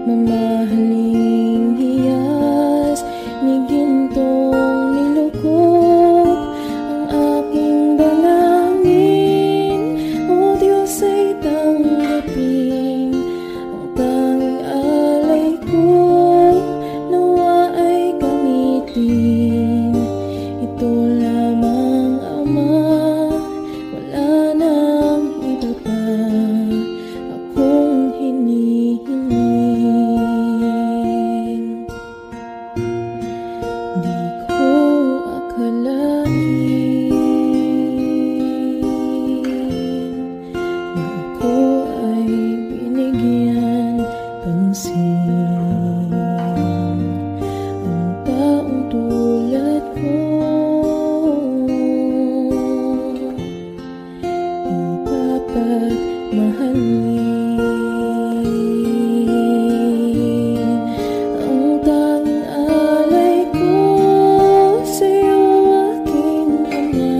mamahaling hiyas ni gintong nilukop ang aking dalangin. O Diyos ay tanggapin ang tanging alay ko, nawa ay gamitin ito lamang, Ama. Wala nang iba pa akong hinihiling. Di ko akalain na ako ay binigyan pansin. Ang taong tulad ko dapat mahalin. Ang tanging alay ko sa'yo, aking Ama.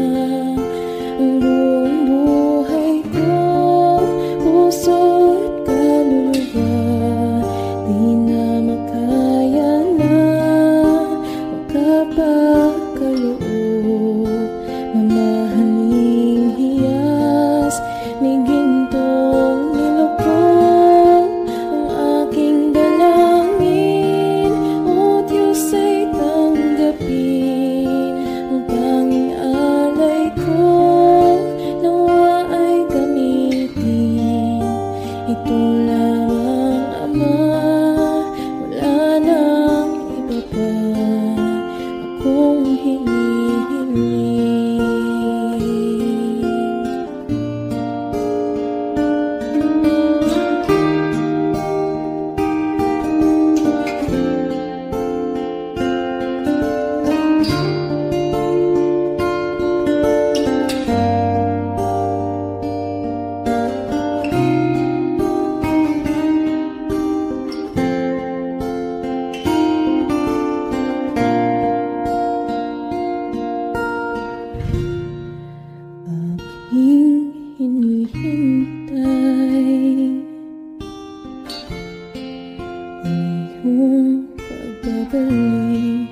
Ang buong buhay ko, puso at kaluluwa, di na makaya na makapakaloob. Mamahaling hiyas ni gintong nilukop ang aking dalangin. O Diyos ay tanggapin ang tanging alay ko, nawa ay gamitin ito lamang, Ama. Wala nang iba pa akong hinihiling. Aking hinihintay ang iyong pagbabalik,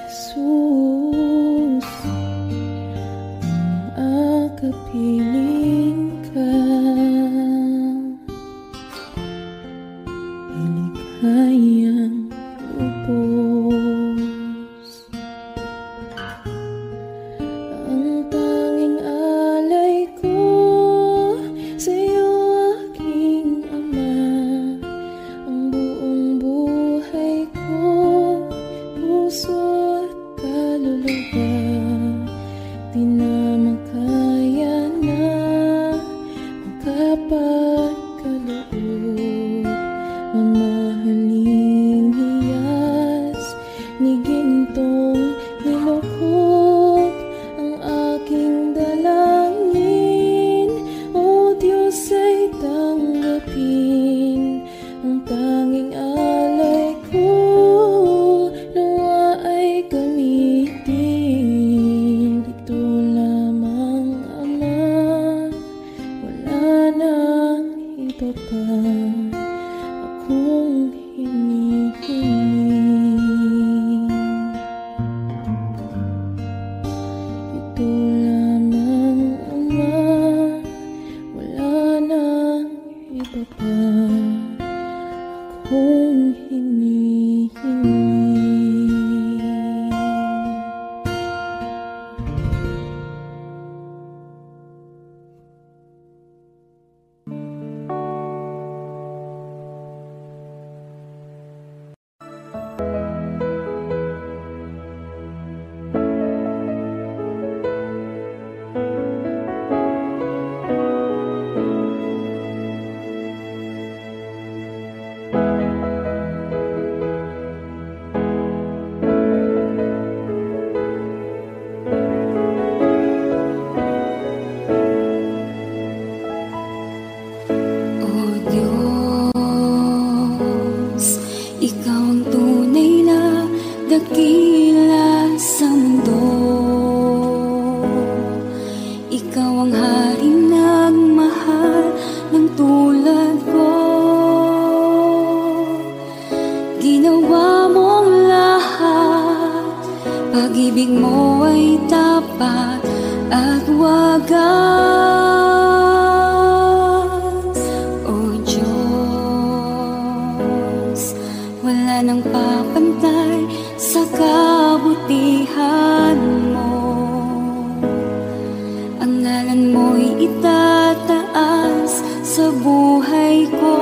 Jesus. Ang akapiling ka ay likhayang lubos. Ang tanging alay ko sa'yo, aking Ama. Ang buong buhay ko, puso at kaluluwa, di na makaya na makapagkaloob. Mamahaling hiyas ni gintong nilukop ang aking dalangin. O Diyos ay tanggapin ang tanging alay ko, nawa ay gamitin ito lamang, Ama. Wala nang iba pa akong hinihiling. Ito lamang, Ama. Wala nang iba pa akong hinihiling. wala nang papantay sa kabutihan mo. Ang ngalan mo'y itataas sa buhay ko.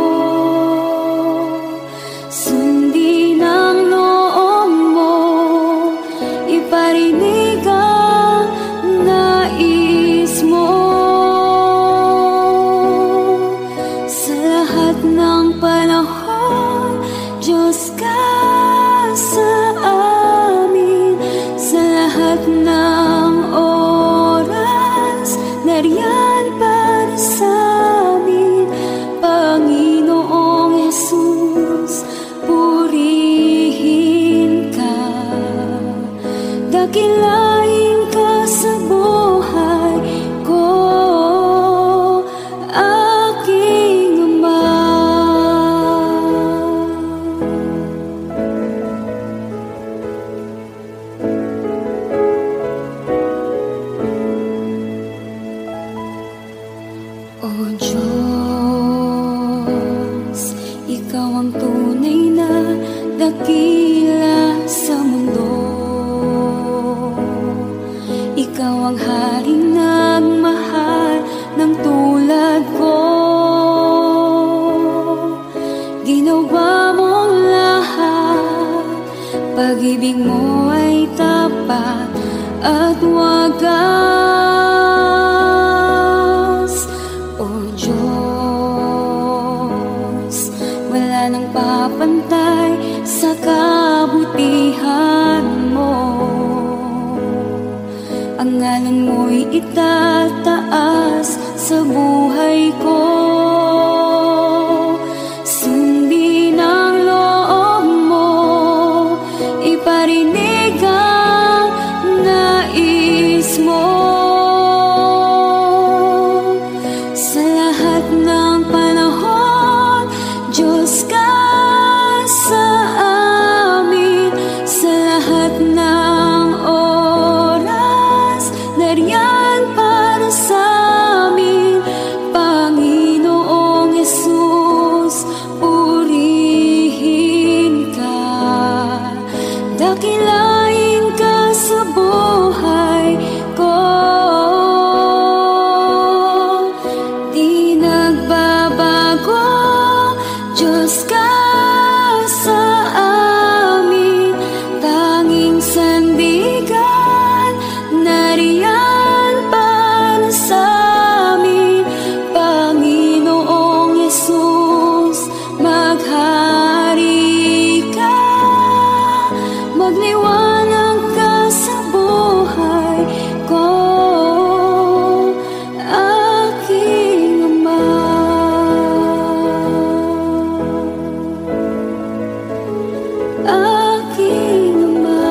Sundin ang loob mo, iparinig ang nais mo. Sa lahat ng panahon, Diyos ka sa amin. Sa lahat ng oras, nariyan para sa amin. Panginoong Jesus, purihin ka. Dakilain ka sa buhay ko, aking Ama. O Diyos, Ikaw ang tunay na dakila sa mundo. Ikaw ang haring nagmahal ng tulad ko. Ginawa mong lahat, pag-ibig mo ay tapat at wagas. O Diyos, wala nang papantay sa kabutihan mo. Ang ngalan mo'y itataas sa buhay ko. Sundin ang loob mo, iparinig ang nais mo. Sa lahat ng panahon, Diyos ka sa amin. Sa lahat ng oras, nariyan para sa amin. Panginoong Jesus, purihin ka. Dakilain ka sa buhay ko. Di nagbabago, Diyos ka sa amin. Tanging sandigan, nariyan para sa amin. Panginoong Jesus, maghari ka. Magliwanag ka sa buhay ko, aking Ama. Aking Ama.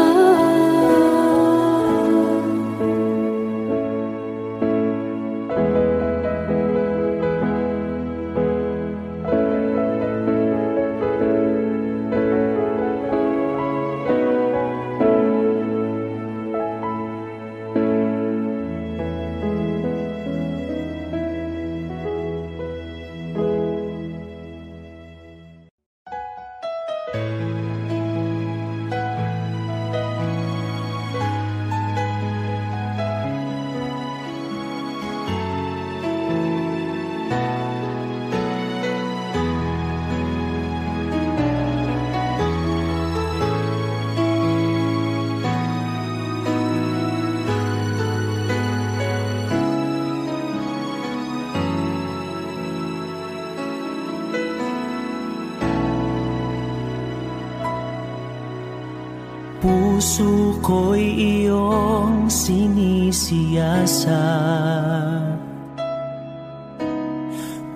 Puso ko'y iyong sinisiyasat,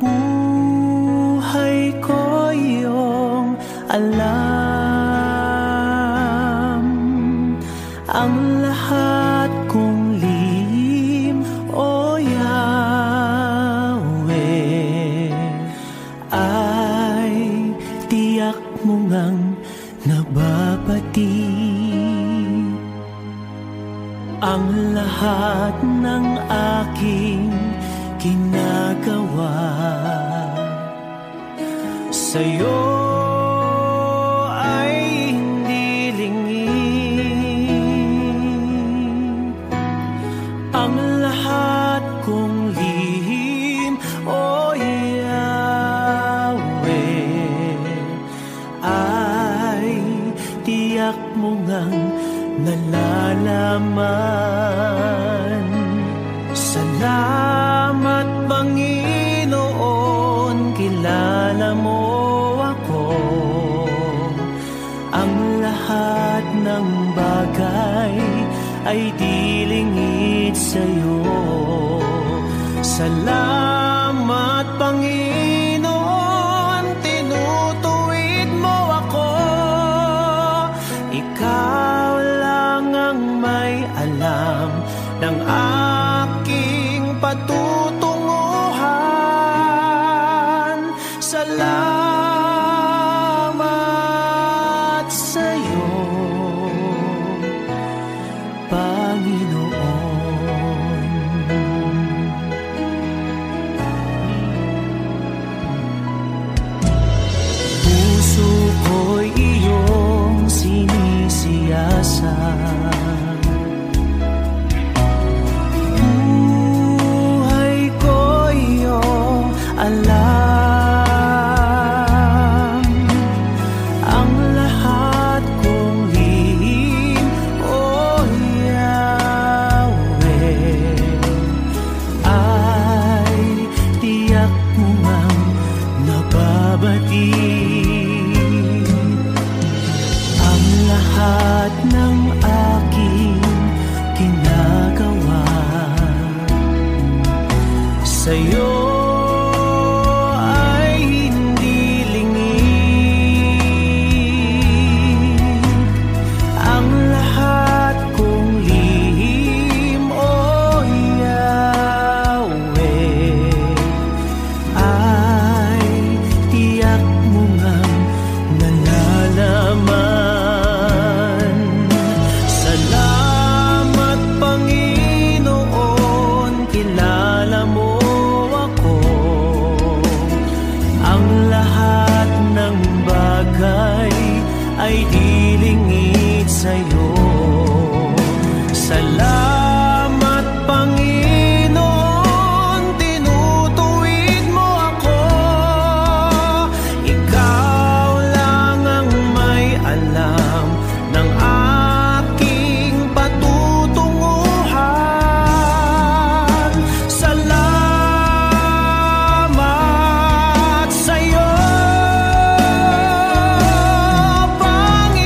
buhay ko iyong alam. Ang lahat kong lihim, O Yahweh, ay tiyak mo ngang nababati. Ang lahat ng aking ginagawa sa'yo ay mo ngang nalalaman. Salamat Panginoon, kilala mo ako. Ang lahat ng bagay ay dilingid sa'yo. Salamat Panginoon, tinutuwid mo ako. Ikaw lang ang may alam ng aking patutunguhan. Salamat sa'yo, Panginoon. Puso ko'y iyong sinisiyasat, buhay ko iyong alam. Ang lahat kong lihim, O Yahweh, ay tiyak mo ngang nababatid. Ang lahat ng aking ginagawa sa'yo ay hindi lingid. Ang lahat kong lihim, O Yahweh, ay tiyak mo ngang nalalaman. Salamat Panginoon, kilala mo ako. Ang lahat ng bagay ay dilingid sa'yo. Salamat Panginoon, tinutuwid mo ako. Ikaw lang ang may alam ng aking patutunguhan. Salamat sa'yo, Panginoon.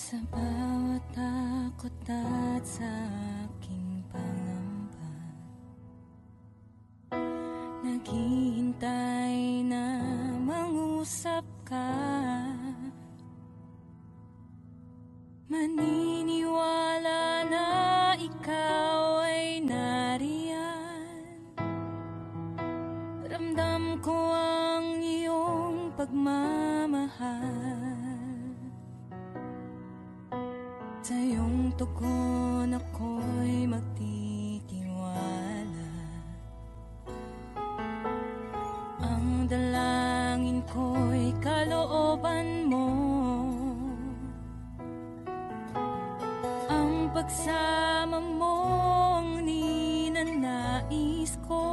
Sa bawat takot at sa aking pangamba, naghihintay na mangusap ka. Maniniwala na ikaw ay nariyan. Ramdam ko ang iyong pagmamahal. Sa iyong tugon ako'y magtitiwala. Ang dalangin ko'y kalooban mo. Ang pagsama mo ang ninanais ko.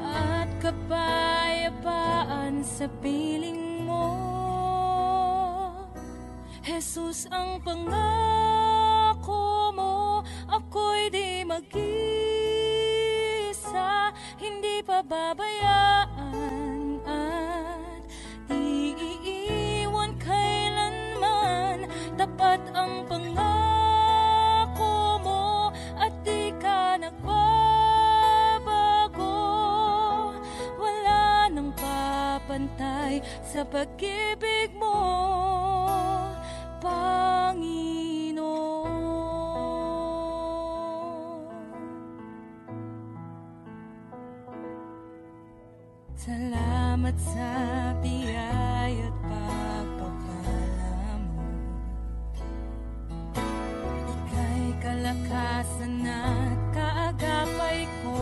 At kapayapaan sa piling mo. Jesus, ang pangako mo, ako'y di mag-isa, hindi pababayaan at di iiwan kailanman. Tapat ang pangako mo at di ka nagbabago. Wala nang papantay sa pag-ibig mo, Panginoon. Salamat sa biyaya at pagpapala mo. Ika'y kalakasan at kaagapay ko.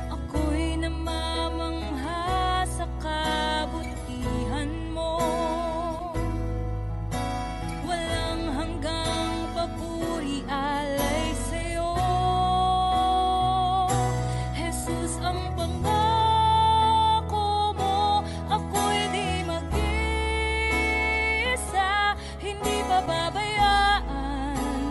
Ako'y namamangha sa kabutihan mo. Walang hanggang papuri alay sa'yo. Jesus, ang pangako mo, ako'y di mag-isa, hindi pababayaan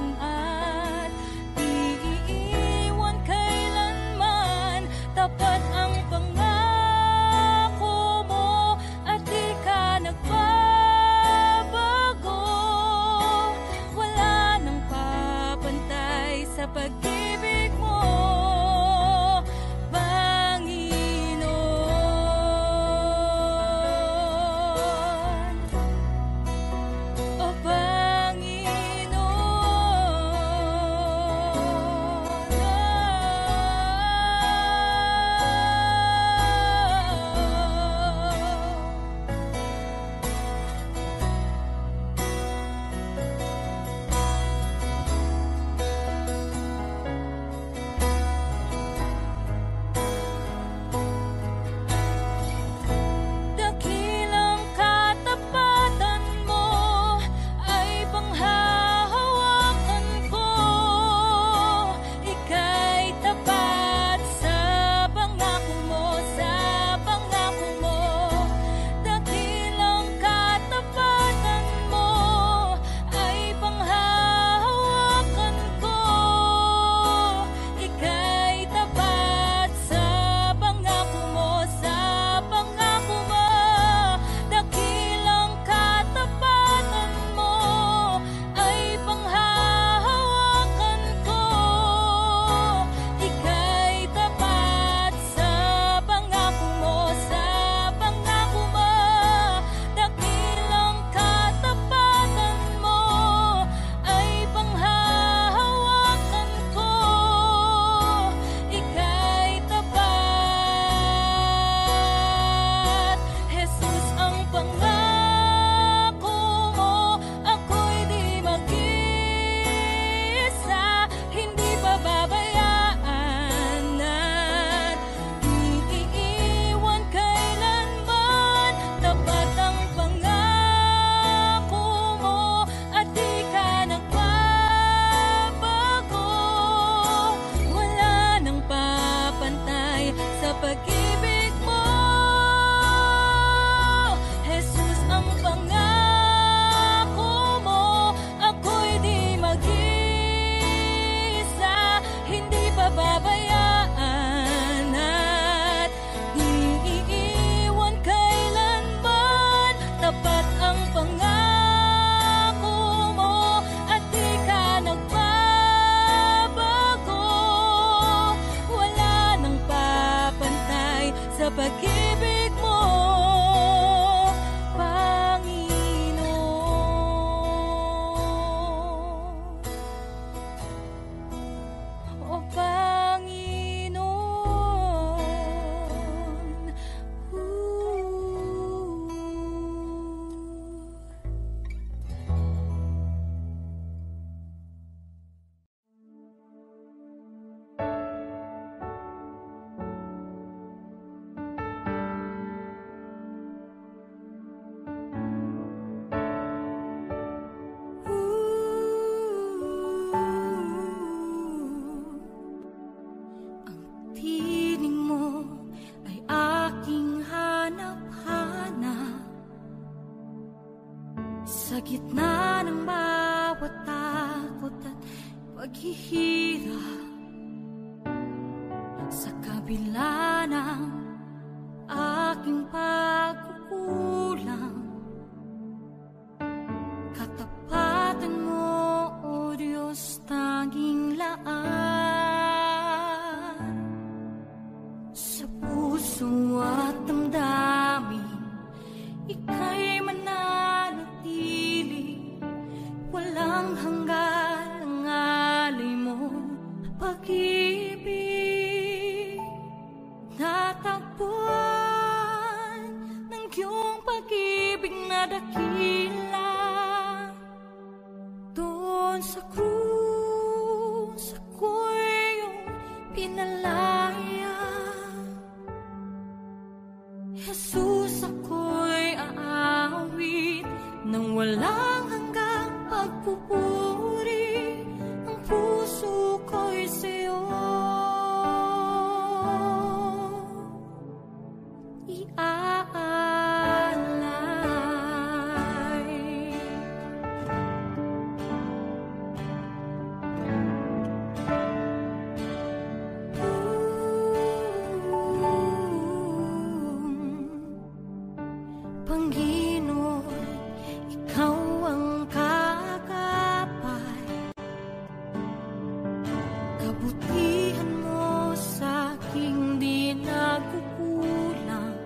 gitna ng bawat takot at paghihirap, sa kabila ng aking pagkukulang, katapatan mo, O Diyos, tanging laan. Sa puso at damdamin, ika'y mananatili, walang hanggan ang alay mo, pag-ibig. Natagpuan ng iyong pag-ibig na dakila, doon sa krus ako'y iyong pinalaya. Jesus, ako'y aawit nang walang hanggang pagpupuri, ang puso ko'y sa'yo iaalay. Panginoon, ikaw ang kakapal, kabutihan mo sa aking di nagkukulang.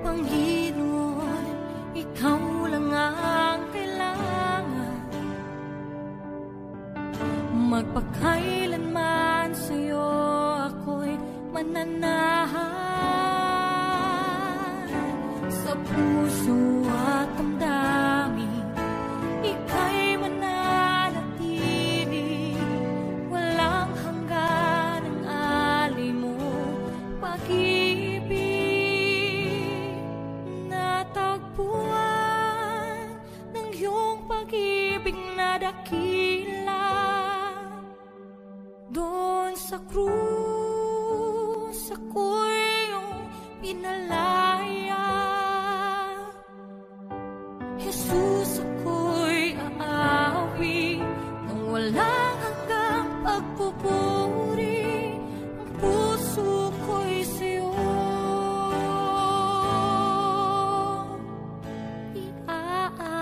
Panginoon, ikaw lang ang kailangan, magpakailanman sa'yo ako'y mananahan. Sa puso at damdamin, ika'y mananatili, walang hanggan ang alay mo, pag-ibig. Natagpuan ng iyong pag-ibig na dakila, doon sa krus ako'y iyong pinalaya. Jesus, ako'y aawi nang walang hanggang pagpupuri, ang puso ko'y sa'yo iaalay.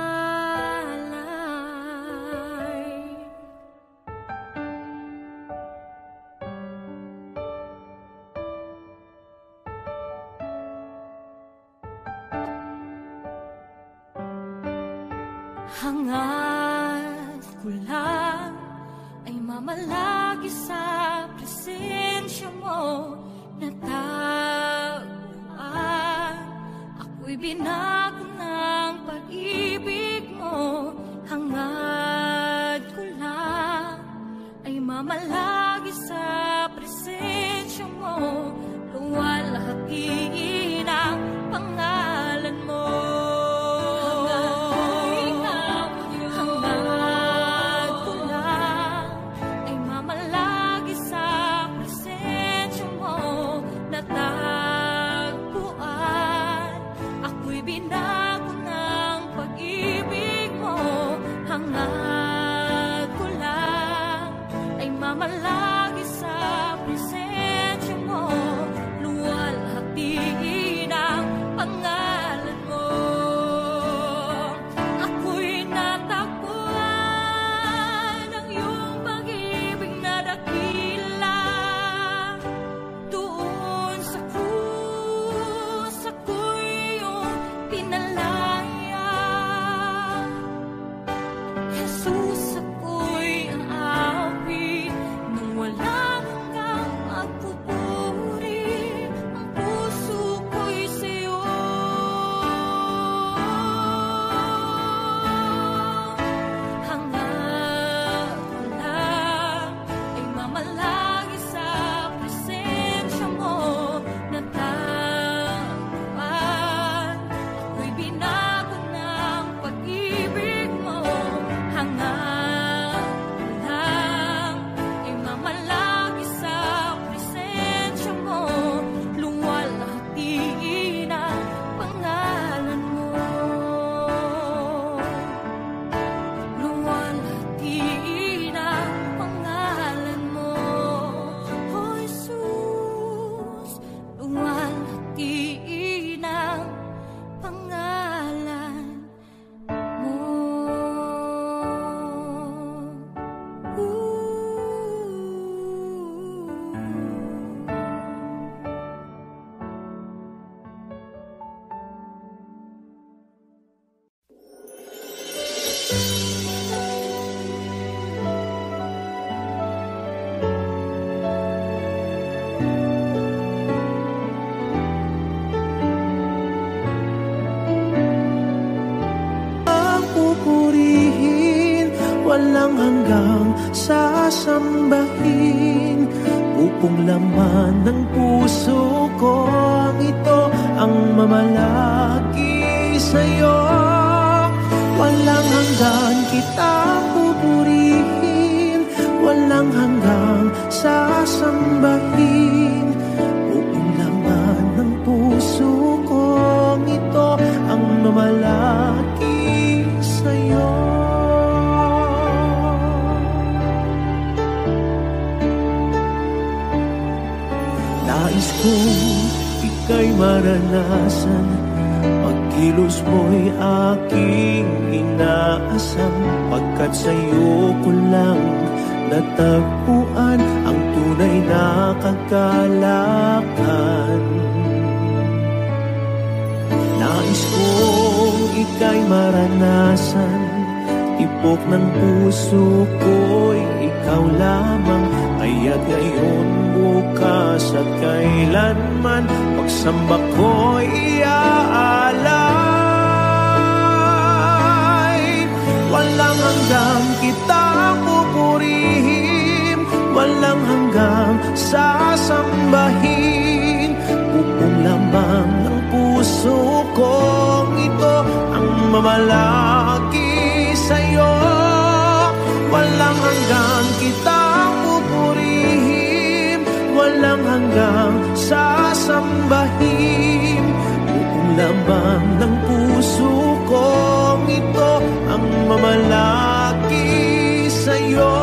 Hangad ko lang ay mamalagi sa presensya mo, natagpuan ako'y binago ng pag-ibig mo. Hangad ko lang ay mamalagi sa presensya mo, luwalhati ang pangalan mo. Binago ng pag-ibig mo, hangad ko lang ay mamalagi sa sasambahin. Upong laman ng puso ko, ito ang mamalagi sa'yo. Walang hanggan kitang pupurihin, walang hanggang sasambahin. Buong laman ng puso ko, ito ang mamalagi sa'yo. Nais kong ika'y maranasan, pagkilos mo'y aking inaasam, pagkat sa'yo ko lang natagpuan ang tunay na kagalakan. Nais kong ika'y maranasan, tibok ng puso ko'y ikaw lamang. Kaya't ngayon, bukas at kailanman, pagsamba ko'y iaalay. Walang hanggang kitang pupurihin, walang hanggang sasambahin. Buong laman ng puso ko, ito ang mamalagi sa'yo. Walang hanggang kitang pupurihin, walang hanggang sasambahin. Buong laman ng puso ko, ito ang mamalagi sa'yo.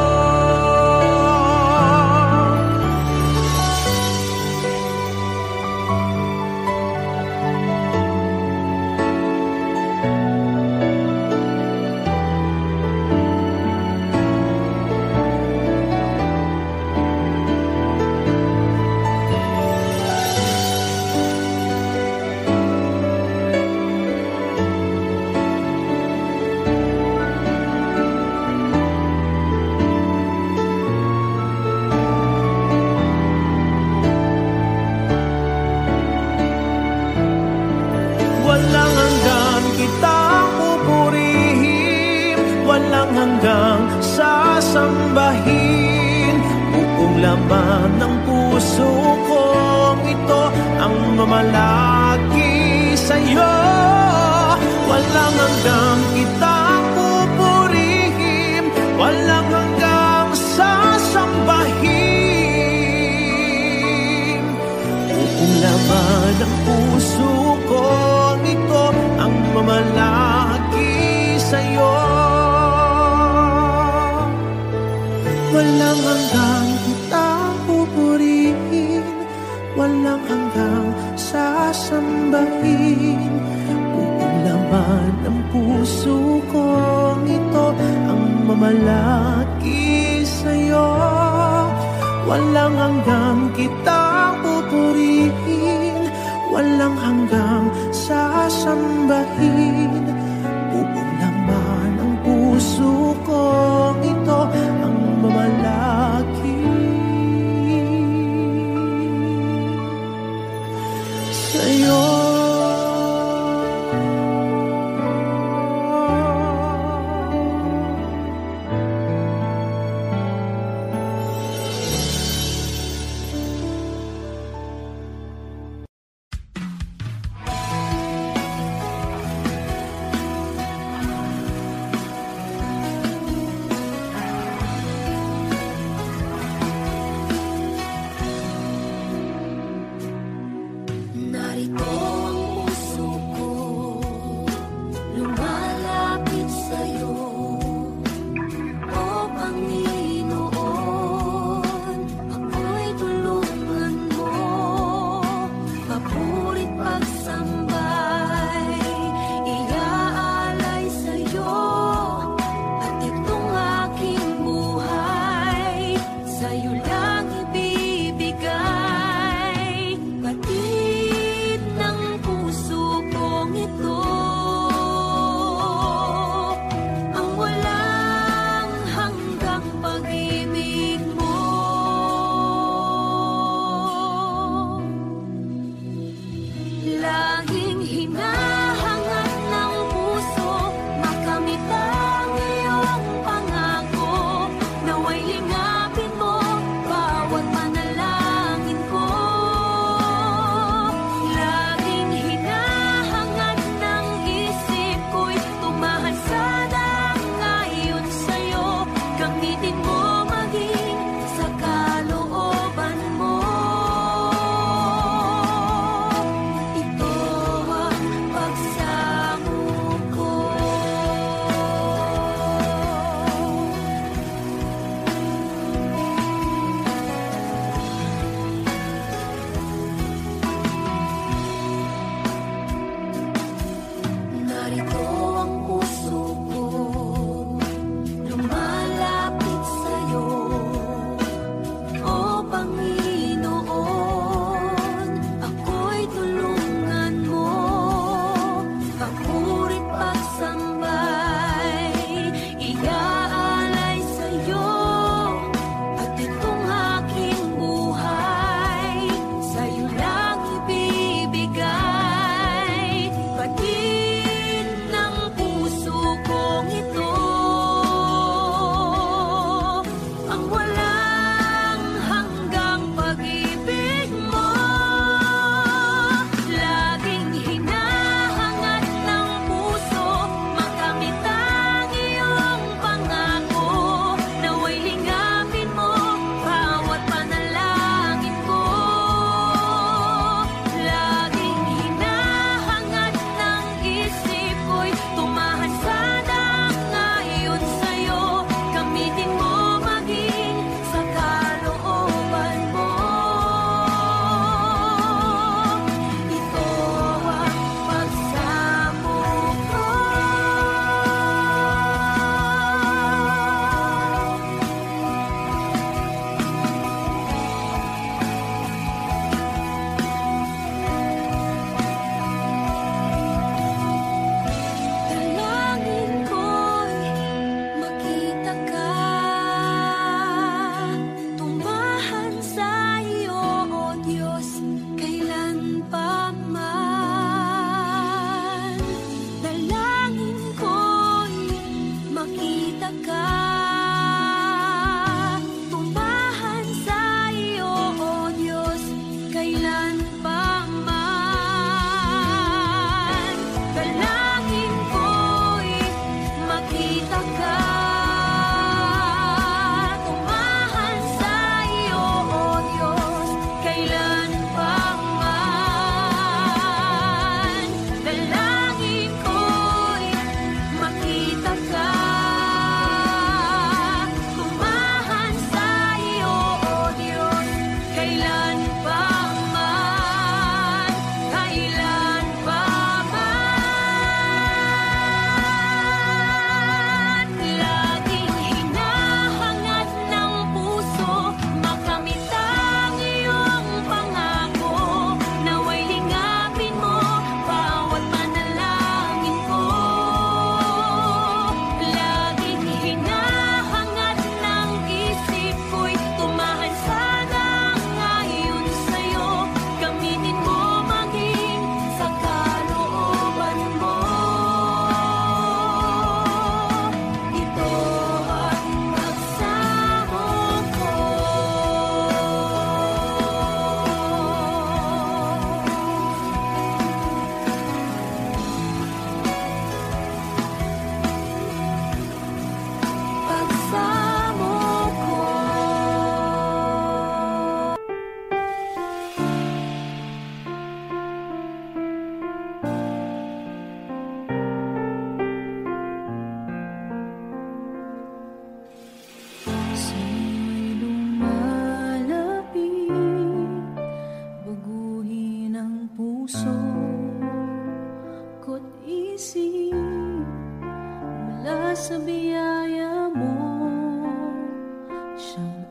Walang hanggang kitang pupurihin, walang hanggang sasambahin. Buong laman ng puso ko, ito ang mamalagi sa'yo. Walang hanggang kitang pupurihin, walang hanggang sasambahin. Buong laman ng puso ko, ito ang mamalagi sa'yo. Walang hanggang kitang pupurihin, walang hanggang sasambahin. Buong laman ng puso ko, ito ang mamalagi sa'yo. Walang hanggang kitang pupurihin, walang hanggang sasambahin. Buong laman ng puso ko, ito ang mamalagi sa'yo.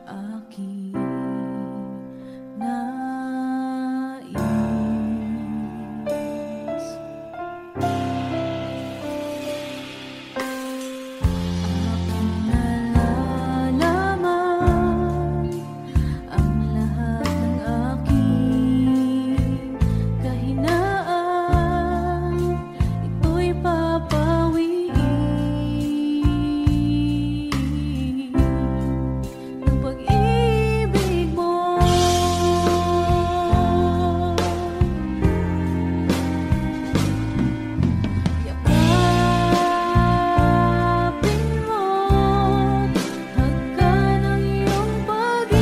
aking nais. Aking nalalaman ang lahat ng aking kahinaan, ito'y papawiin ng pag-ibig mo. Yakapin mo, hagkan ang iyong pag-ibig.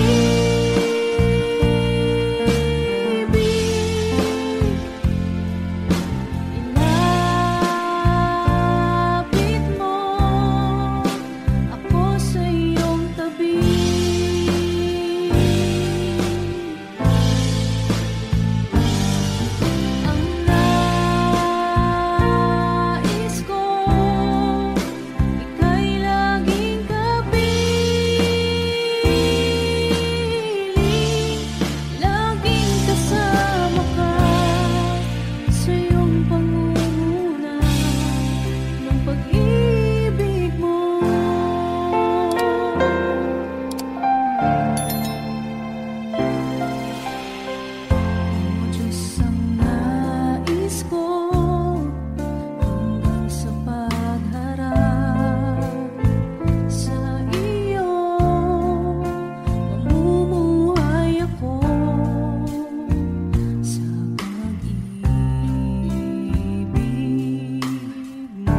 Ilapit mo ako sa iyong tabi. Ang nais ko, ika'y laging kapiling, laging kasama ka sa iyong pangunguna ng pag-ibig mo. O Diyos, ang nais ko hanggang sa pagharap sa iyo, mamumuhay ako sa pag-ibig mo.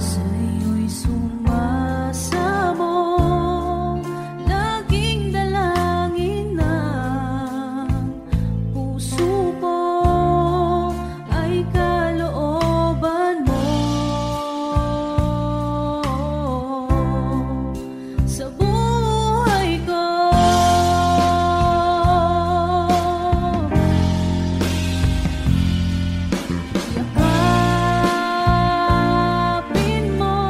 Sa iyo'y sumasamo, laging dalangin ng puso ko ay kalooban mo. Sa buhay ko, yakapin mo,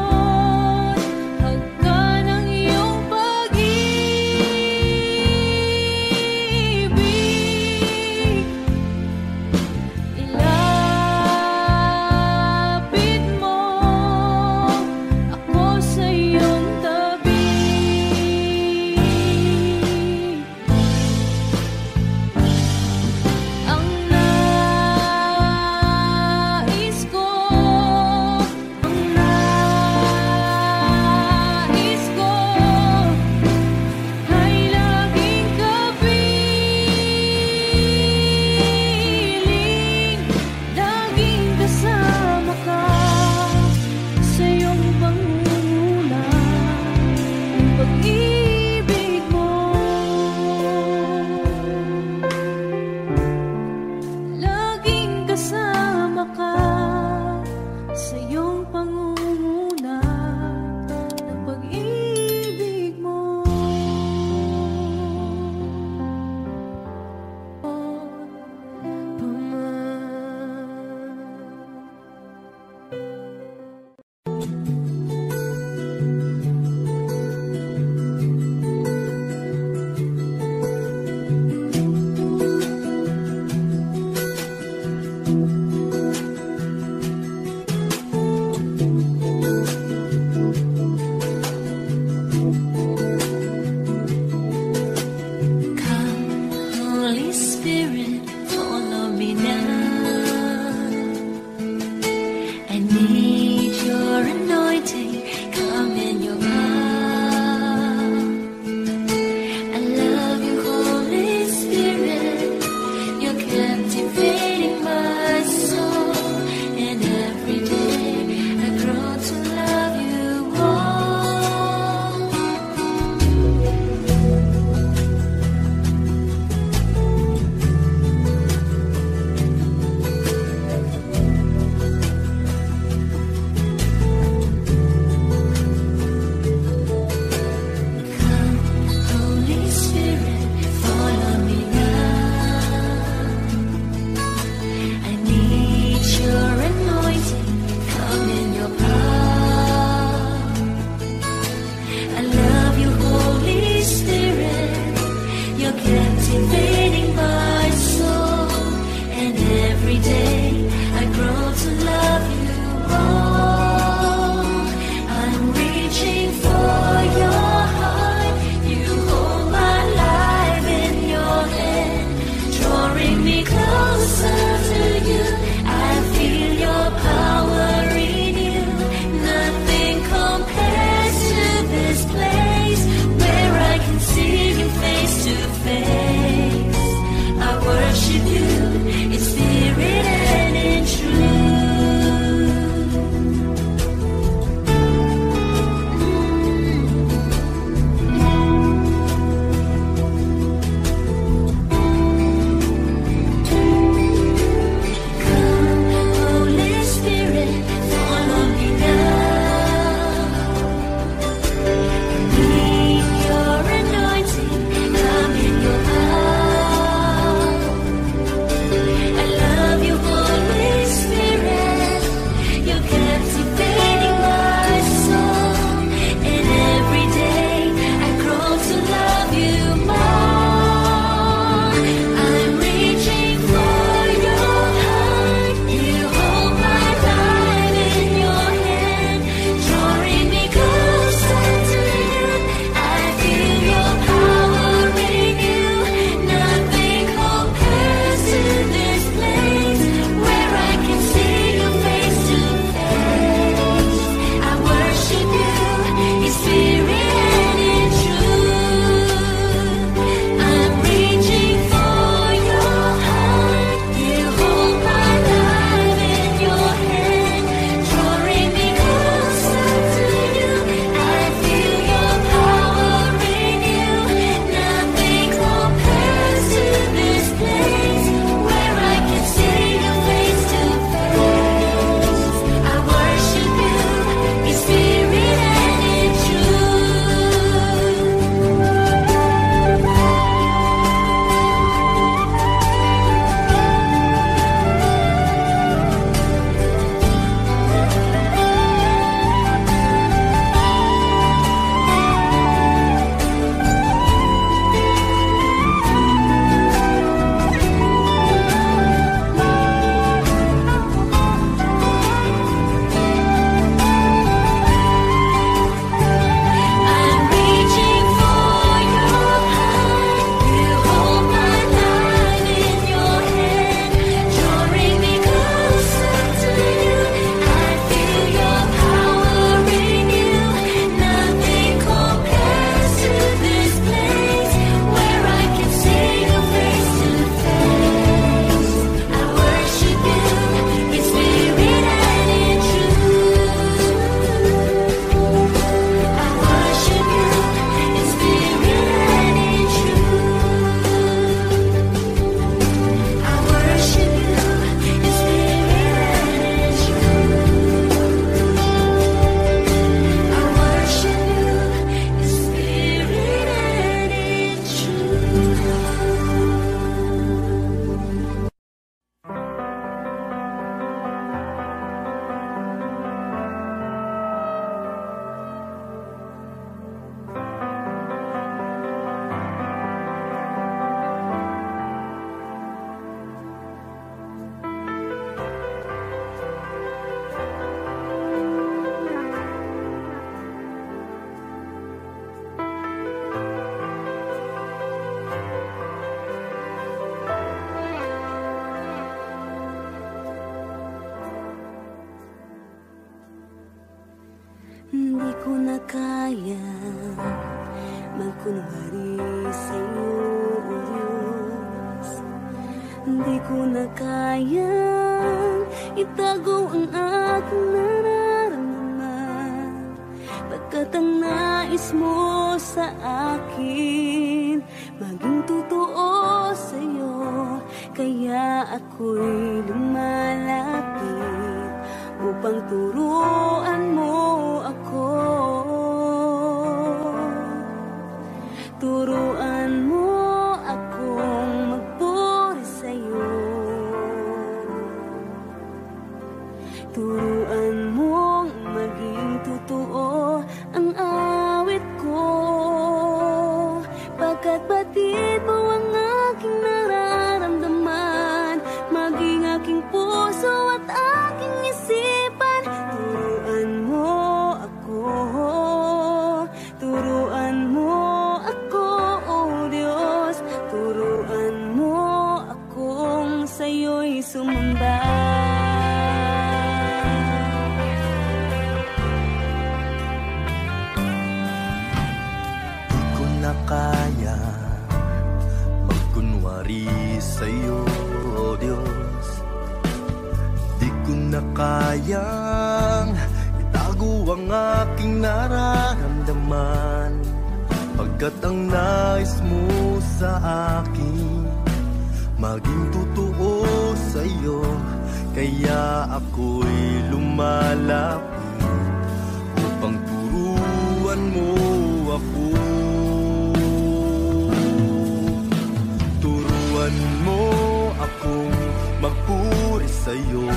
hagkan ang iyong pag-ibig. Ilapit mo ako sa iyong tabi. Ang nais ko, ay laging kapiling, laging kasama ka sa iyong pangunguna ng pag-ibig mo. Laging kasama ka sa iyong pangunguna ng pag-ibig mo. Come, Holy Spirit, follow me now. I need your anointing, come in your power. I love you, Holy Spirit, you're captivating my soul. And every day I grow to love you more. Hindi ko na kaya magkunwari sa'yo, O Diyos. Hindi ko na kaya itago ang aking nararamdaman, pagkat ang nais mo sa akin maging totoo sa'yo. Kaya ako'y lumalapit upang turuan mo ako. Turuan mo akong magpuri sa'yo. Turuan mong maging totoo ang awit ko, pagkat batid mo ang aking nararamdaman, maging aking puso at aking isipan. Turuan mo ako, turuan mo ako, O Diyos. Turuan mo akong sa'yo'y sumamba. Di ko na kaya magkunwari sa'yo, O Diyos. Di ko na kayang itago ang aking nararamdaman, pagkat ang nais mo sa akin maging totoo sa'yo. Kaya ako'y lumalapit upang turuan mo ako. Turuan mo akong magpuri sa'yo.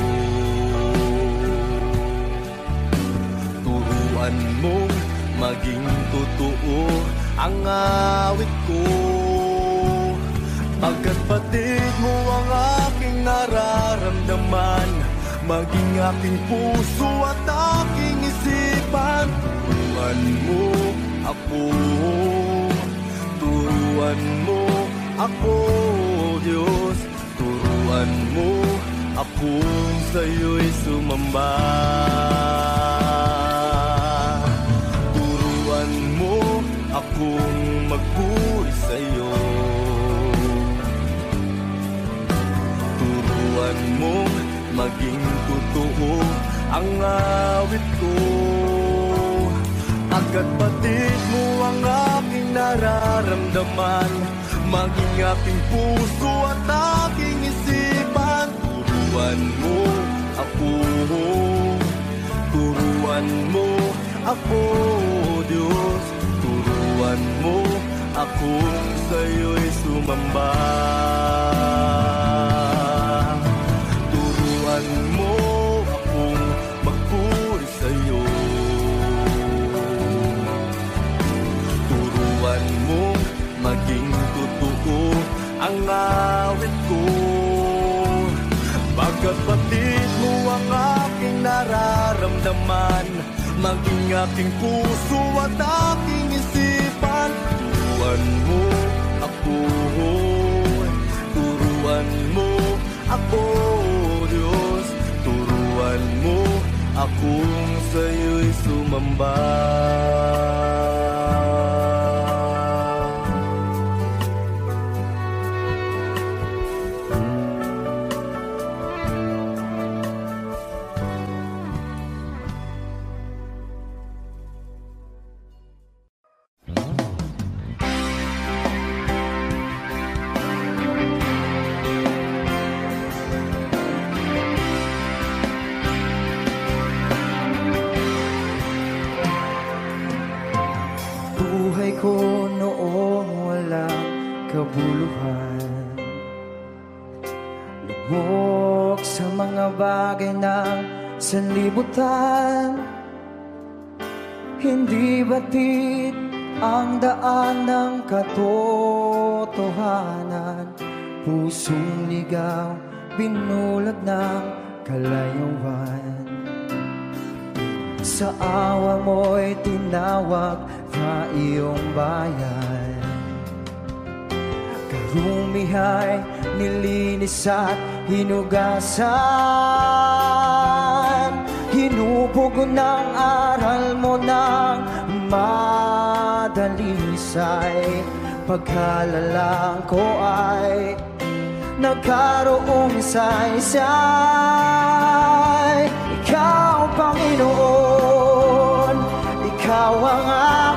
Turuan mong maging totoo ang awit ko, pagkat batid mo ang aking nararamdaman, maging aking puso at aking isipan. Turuan mo ako, turuan mo ako, Diyos. Turuan mo akong sa'yo'y sumamba. Turuan mo akong magpuri sa'yo. Turuan mong maging totoo ang awit ko, pagkat batid mo ang aking nararamdaman, maging aking puso at aking isipan. Turuan mo ako, turuan mo ako, Diyos. Turuan mo akong sa'yo'y sumamba. Turuan mo akong magpuri sa'yo. Turuan mo maging totoo ang awit ko, pagkat batid mo ang aking nararamdaman, maging aking puso at aking isipan. Turuan mo ako, turuan mo ako, Diyos. Turuan mo akong sa'yo'y sumamba. Buhay ko noong walang kabuluhan, lubog sa mga bagay ng sanlibutan. Hindi batid ang daan ng katotohanan, pusong ligaw, binulag ng kalayuan. Sa awa mo'y tinawag na iyong bayan, karumihay nilinis at hinugasan. hubog ng aral mo ng madalisay. Pagkalalang ko ay nagkaroong saysay. Ikaw, Panginoon, ikaw ang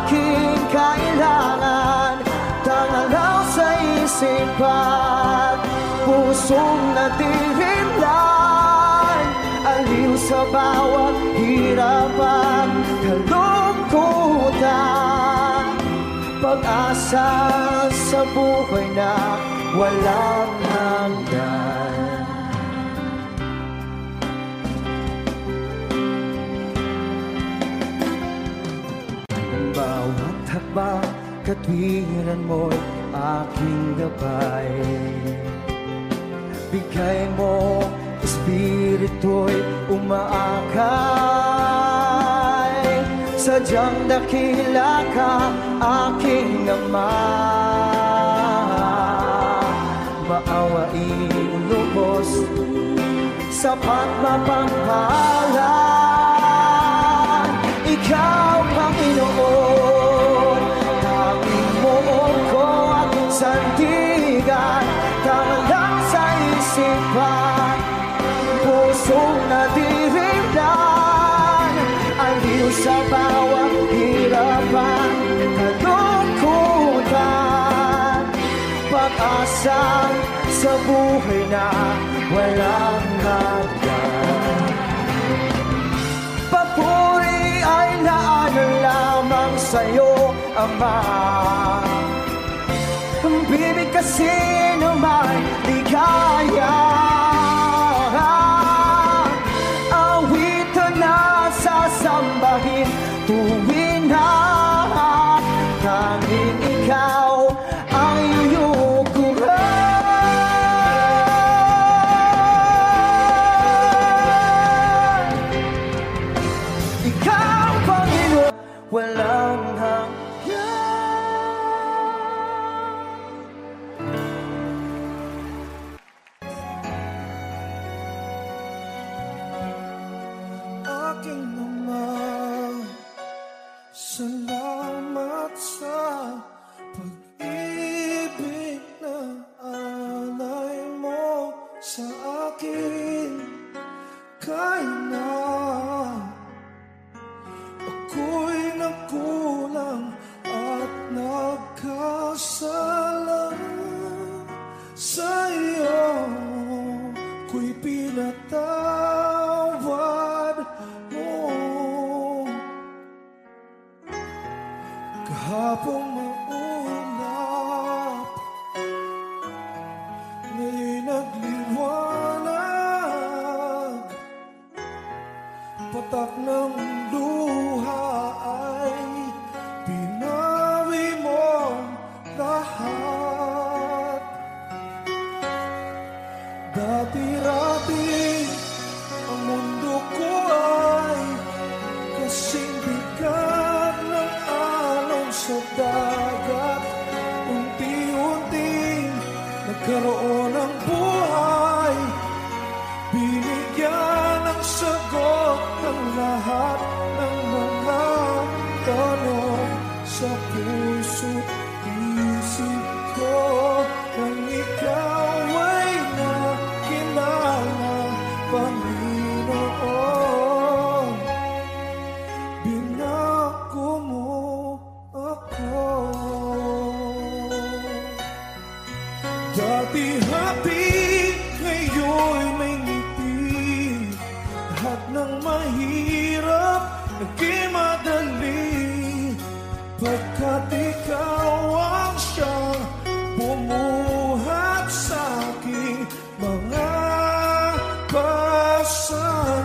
aking kailangan. Tangalaw sa isip at pusong natirimlan, aliw sa bawat hirap at kalungkutan, pag-asa sa buhay na walang hanggan. Bawat hakbang, katwiran mo'y aking gabay. Bigay mo, espiritu'y umaakay. Sadyang dakila ka, aking Ama. Maawain lubos, sapat mapangpalan. Ikaw, Panginoon, tanging mo ko at sandigan. Tanglang sa isipan, pusong nadirimlan, aliw sa bawat hirapan, kalungkutan, pag-asa sa buhay na walang hanggan. Papuri ay naanan lamang sa'yo, Ama. Bibig kasi naman di kaya. Awitan na sasambahin tuwin na tanging ikaw ang iyukuran. Ikaw, Panginoon, walang hanggan. Aking Ama, salamat sa pag-ibig na alay mo sa akin. Kahit na ako'y nagkulang at nagkasala sa iyo, ko'y pinatawad mo. Kahapong maulap, ngayon'y nagliwanag. Patak ng luha ay pinawi mo lahat. Dati-rati ang mundo ko ay kasing bigat ng alon sa dagat. Unti-unting nagkaroon ng buhay, binigyan ng sagot ng lahat ng mga tanong sa puso't isip ko. Nang ikaw ay nakilala, Panginoon, binako mo ako. Dati happy, ngayon'y may ngiti. Lahat ng mahirap naging madali, pagkat ikaw ang siyang bumuhat sa aking mga pasanin.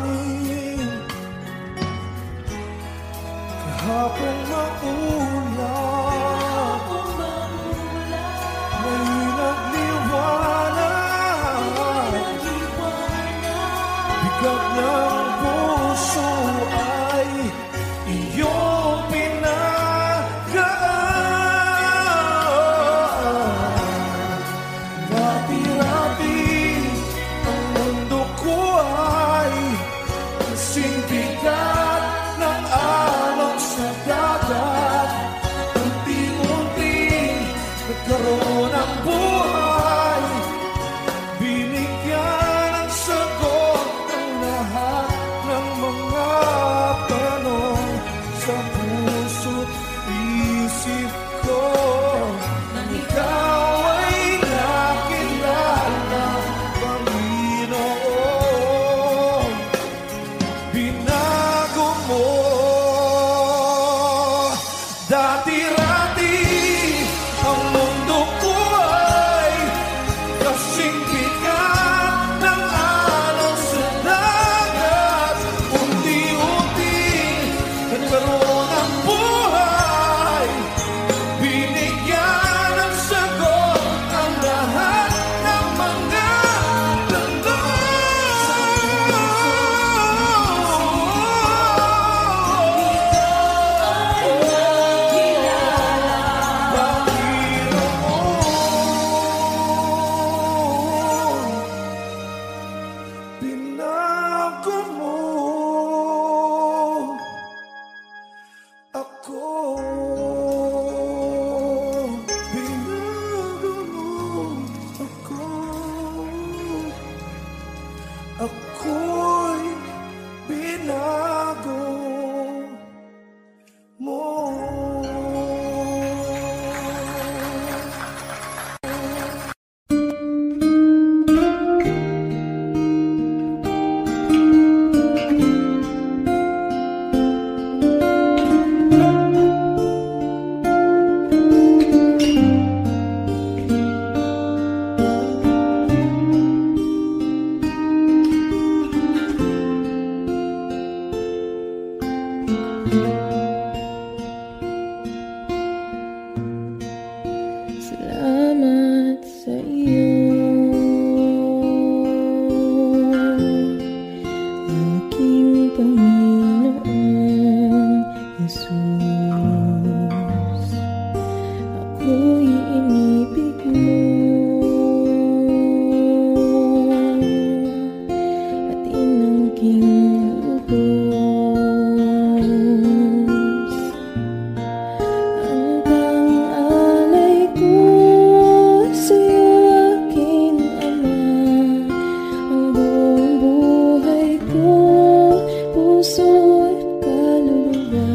Kahapong maulap, ngayon'y nagliwanag. Bigat ng puso ay iyong pinagaan. Dati-rati ang mundo ko ay kasing bigat pero ng buhay, binigyan ng sagot ang lahat ng mga binago mo ako, binago mo ako, ako'y binago mo. Salamat sa iyo, aking Panginoong Jesus. Ako'y inibig mo at inangking lubos. Ang pang-alay ko sa'yo, aking Ama, ang buong buhay ko, puso at kaluluwa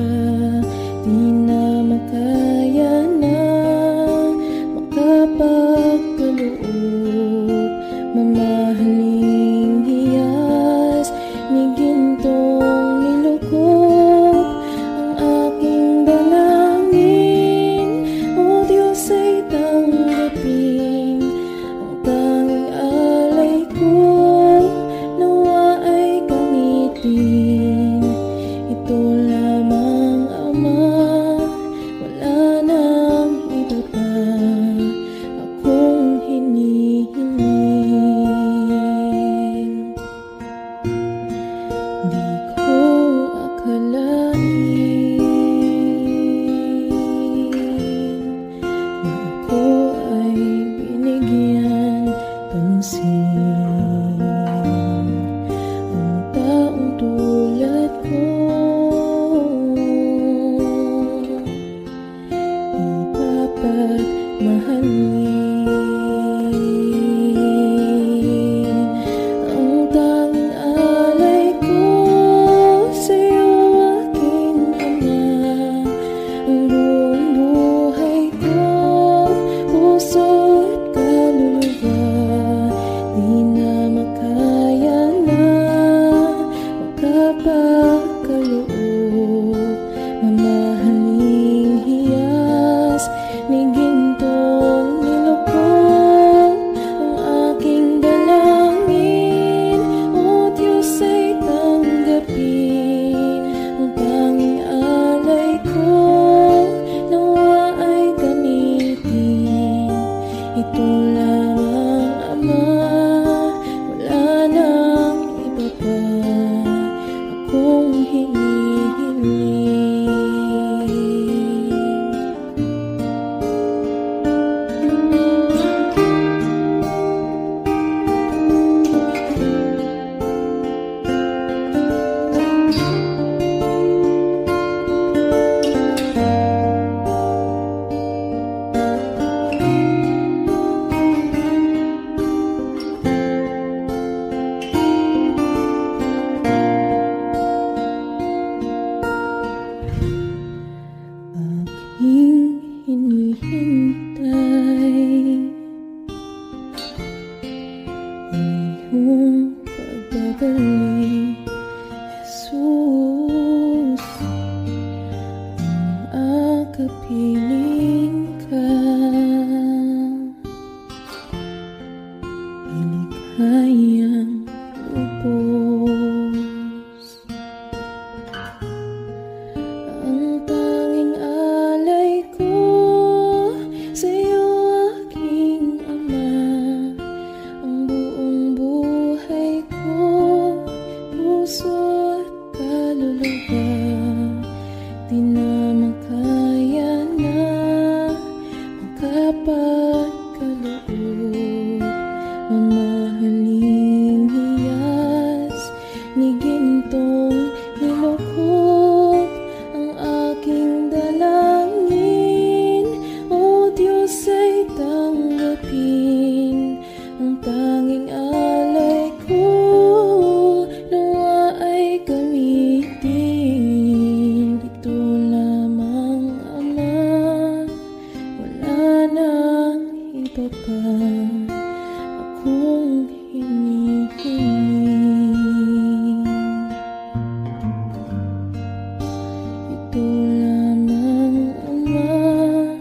ito lamang, Ama.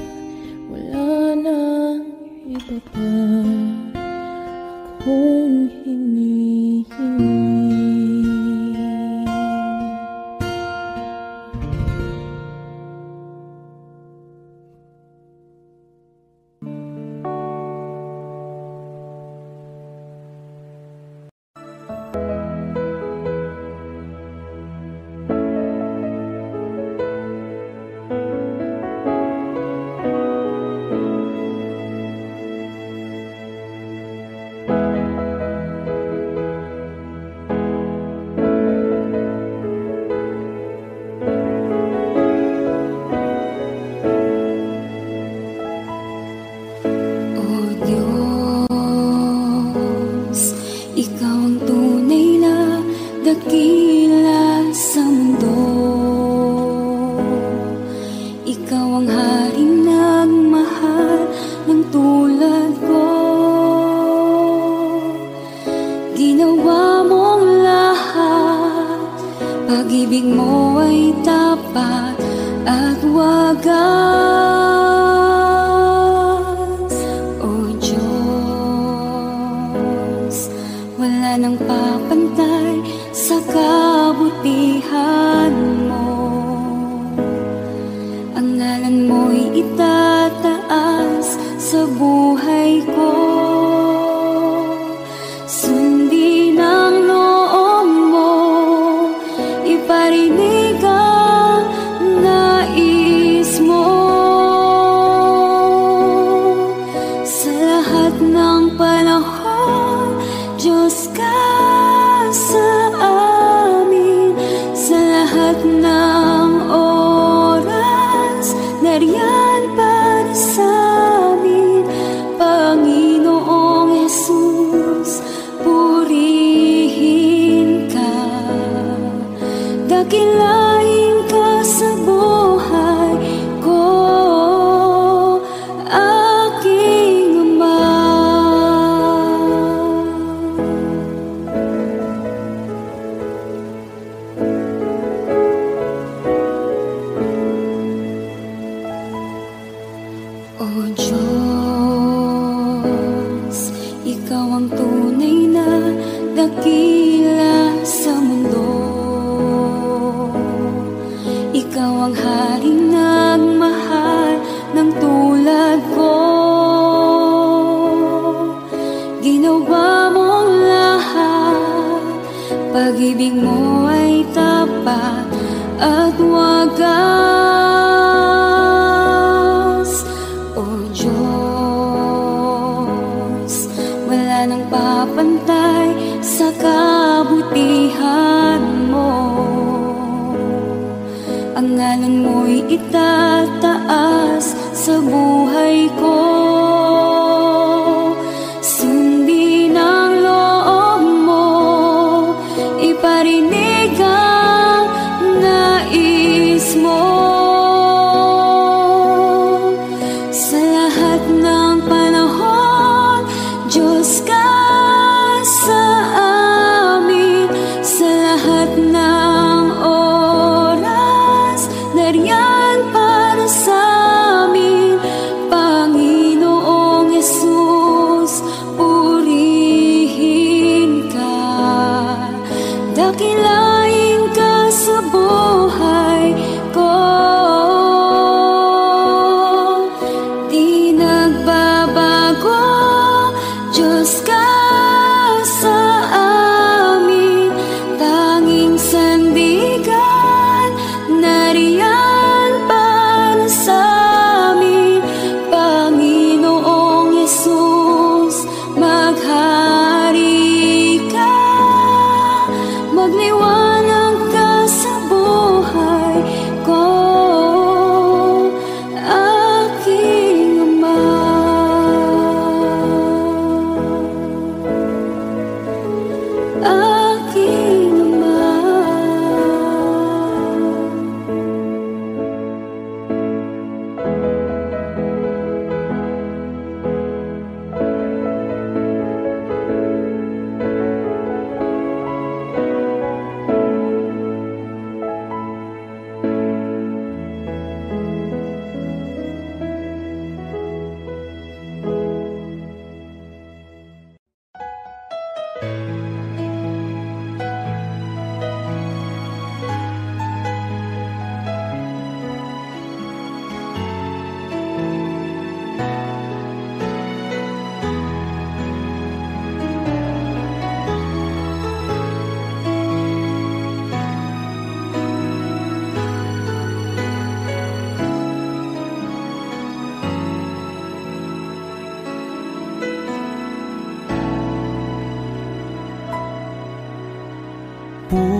Wala nang iba pa akong hinihingi. Dakila sa mundo, ikaw ang haring nagmahal ng tulad ko. Ginawa mong lahat, pag-ibig mo ay tapat at wagas. O Diyos, wala nang papantay sa kabutihan mo. Ang ngalan mo'y itataas sa buhay ko. Sundin ang loob mo, iparinig ang nais mo. Sa lahat ng panahon, Diyos ka sa amin. Sa lahat ng oras, nariyan para sa amin. Panginoong Jesus, purihin ka. Dakilain ka sa buhay ko, aking Ama. O Diyos, ikaw ang tunay na dakila sa mundo. Ikaw ang haring nagmahal ng tulad ko. Ginawa mong lahat, pag-ibig mo ay tapat at wagas. O Diyos, wala nang papantay sa kabutihan mo. Ang ngalan mo'y itataas sa buhay ko. Sundin ang loob mo, iparinig ang nais mo. Sa lahat ng panahon, Diyos ka sa amin. Sa lahat ng oras, nariyan para sa amin. Panginoon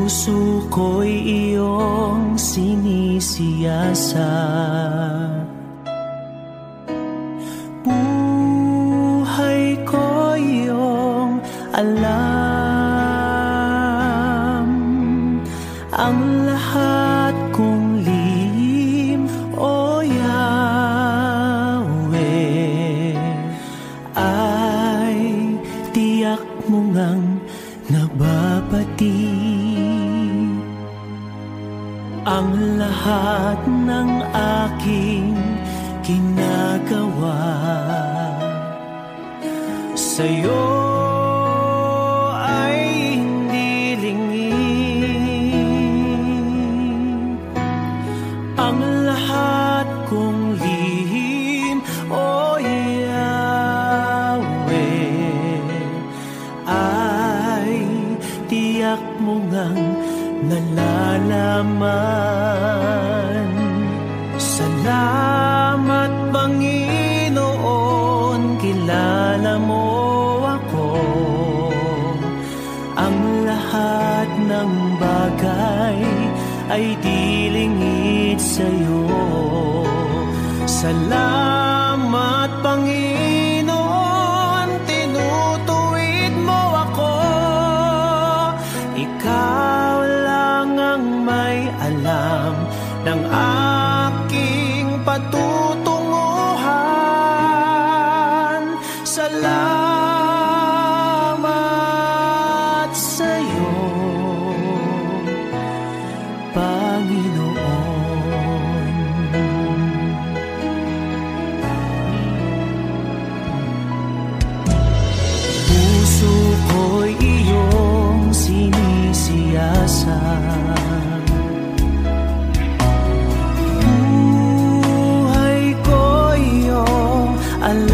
puso ko'y iyong sinisiyasat. Buhay ko iyong alam, ang lahat kong lihim, O Yahweh, ay tiyak mo ngang nababati. Ang lahat ng aking ginagawa sa'yo ay hindi lingid. Ang lahat kong lihim, O Yahweh, ay tiyak mo ngang nalalaman. Salamat, Panginoon, kilala mo ako. Ang lahat ng bagay ay di lingid sa'yo. Salamat, Panginoon, tinutuwid mo ako. Ikaw lang ang may alam ng aking patutunguhan. Salamat sa'yo, Panginoon. Puso ko'y iyong sinisiyasat. Buhay ko iyong alam,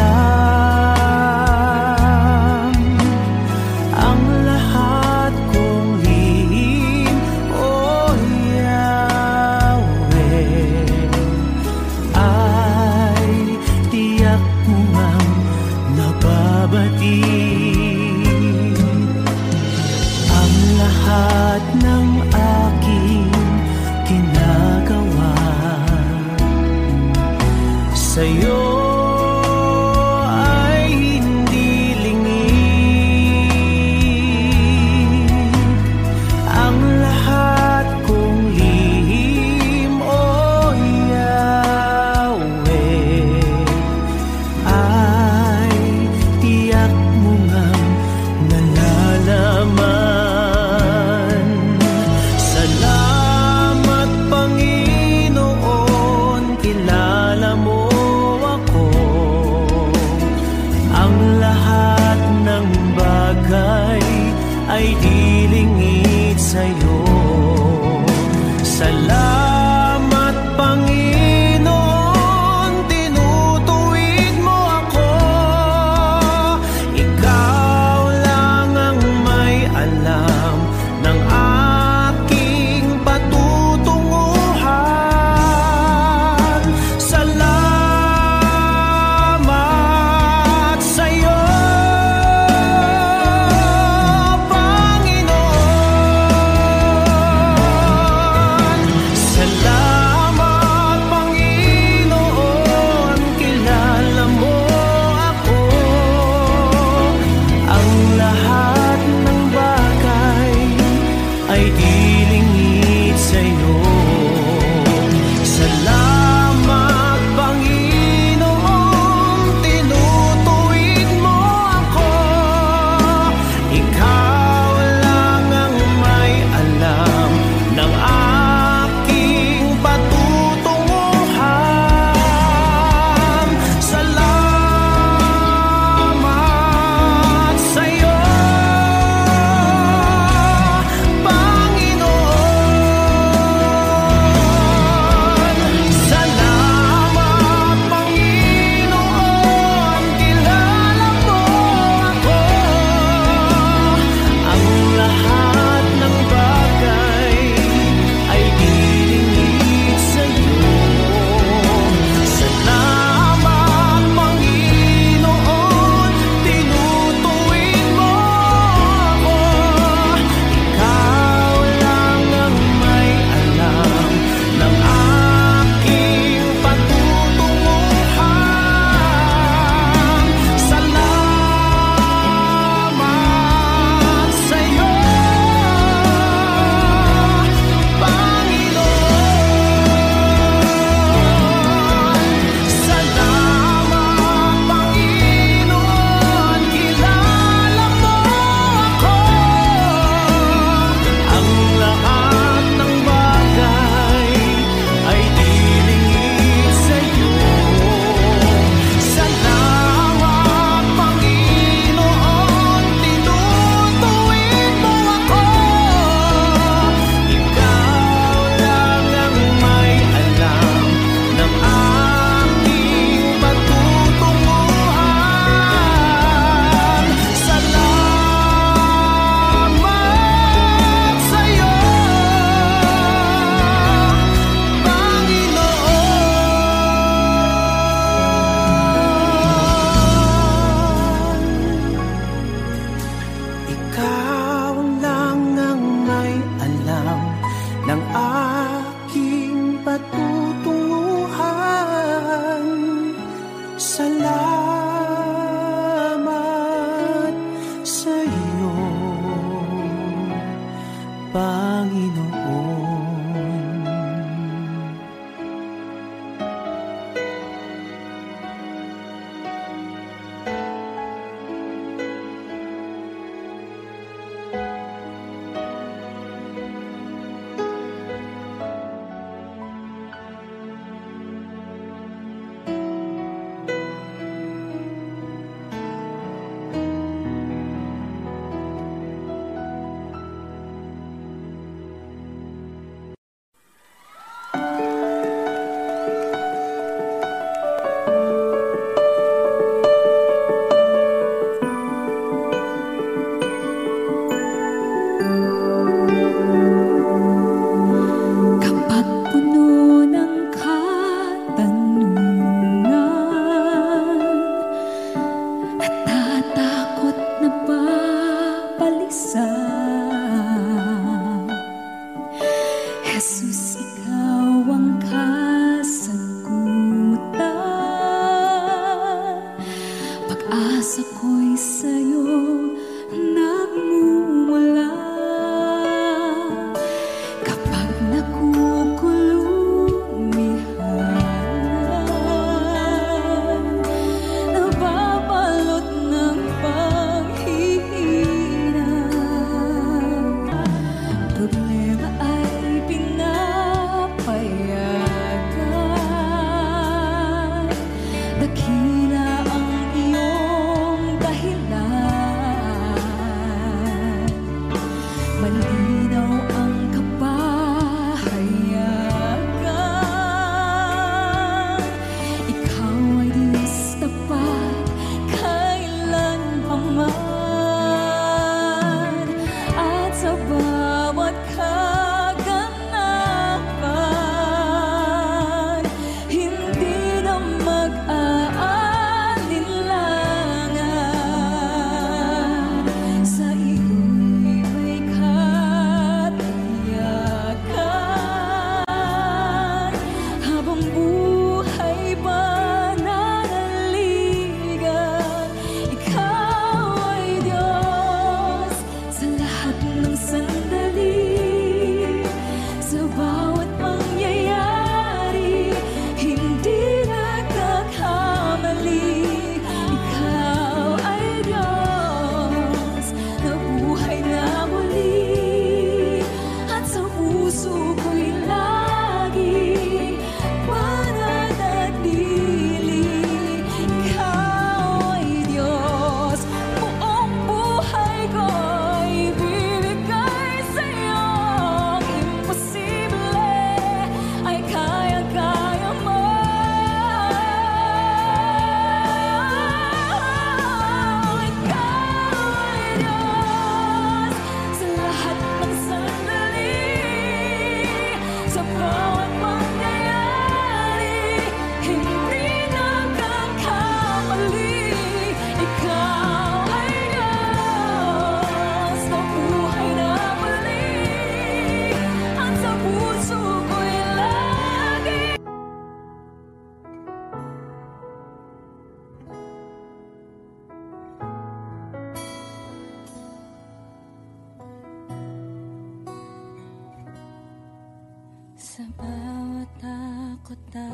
takot na